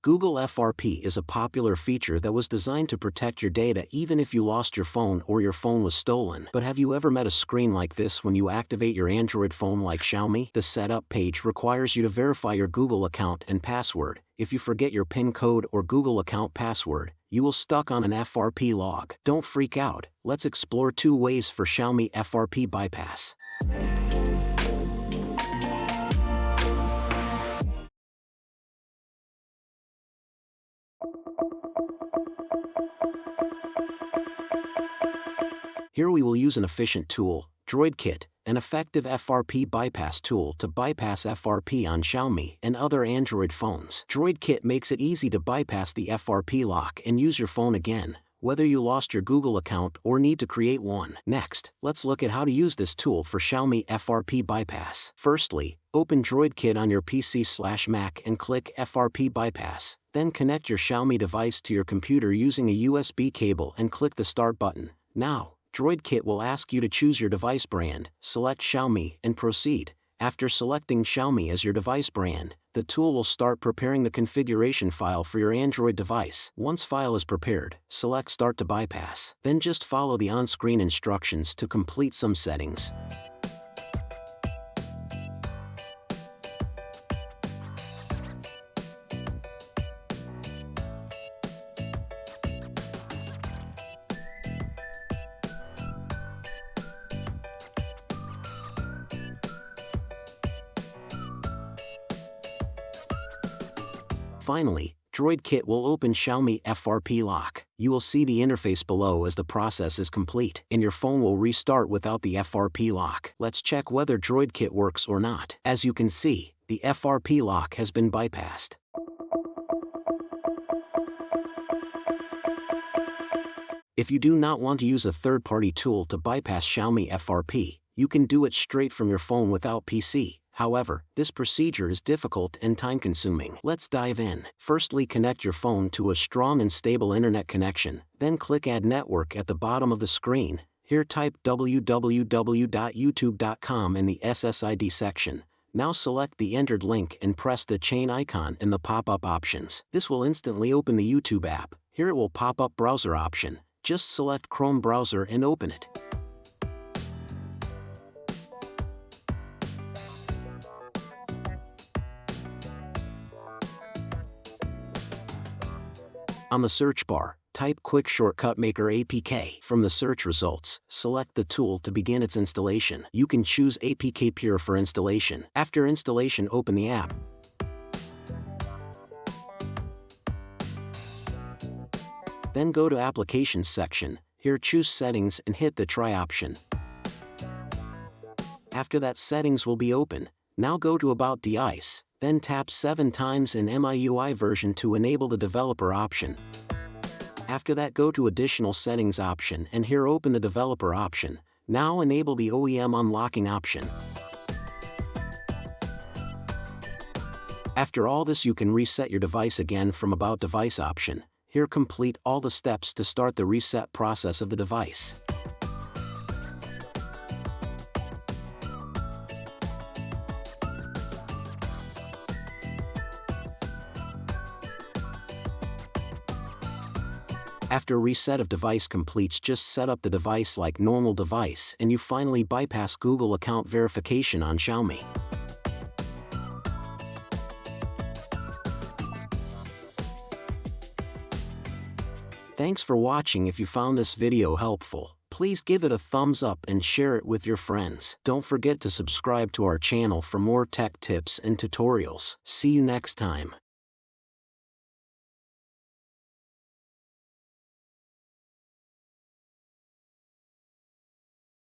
Google FRP is a popular feature that was designed to protect your data even if you lost your phone or your phone was stolen. But have you ever met a screen like this when you activate your Android phone like Xiaomi? The setup page requires you to verify your Google account and password. If you forget your PIN code or Google account password, you will stuck on an FRP log. Don't freak out, let's explore 2 ways for Xiaomi FRP bypass. Here we will use an efficient tool, DroidKit, an effective FRP bypass tool to bypass FRP on Xiaomi and other Android phones. DroidKit makes it easy to bypass the FRP lock and use your phone again, whether you lost your Google account or need to create one. Next, let's look at how to use this tool for Xiaomi FRP bypass. Firstly, open DroidKit on your PC/Mac and click FRP bypass. Then connect your Xiaomi device to your computer using a USB cable and click the Start button. Now, DroidKit will ask you to choose your device brand, select Xiaomi, and proceed. After selecting Xiaomi as your device brand, the tool will start preparing the configuration file for your Android device. Once file is prepared, select Start to bypass. Then just follow the on-screen instructions to complete some settings. Finally, DroidKit will open Xiaomi FRP lock. You will see the interface below as the process is complete, and your phone will restart without the FRP lock. Let's check whether DroidKit works or not. As you can see, the FRP lock has been bypassed. If you do not want to use a third-party tool to bypass Xiaomi FRP, you can do it straight from your phone without PC. However, this procedure is difficult and time-consuming. Let's dive in. Firstly, connect your phone to a strong and stable internet connection, then click Add Network at the bottom of the screen. Here type www.youtube.com in the SSID section. Now select the entered link and press the chain icon in the pop-up options. This will instantly open the YouTube app. Here it will pop up browser option. Just select Chrome browser and open it. On the search bar, type Quick Shortcut Maker APK. From the search results, select the tool to begin its installation. You can choose APK Pure for installation. After installation, open the app. Then go to Applications section. Here choose Settings and hit the Try option. After that, settings will be open. Now go to About Device. Then tap 7 times in MIUI version to enable the developer option. After that, go to Additional Settings option and here open the developer option. Now enable the OEM unlocking option. After all this, you can reset your device again from About Device option. Here complete all the steps to start the reset process of the device. After reset of device completes, just set up the device like normal device and you finally bypass Google account verification on Xiaomi. Thanks for watching. If you found this video helpful, please give it a thumbs up and share it with your friends. Don't forget to subscribe to our channel for more tech tips and tutorials. See you next time.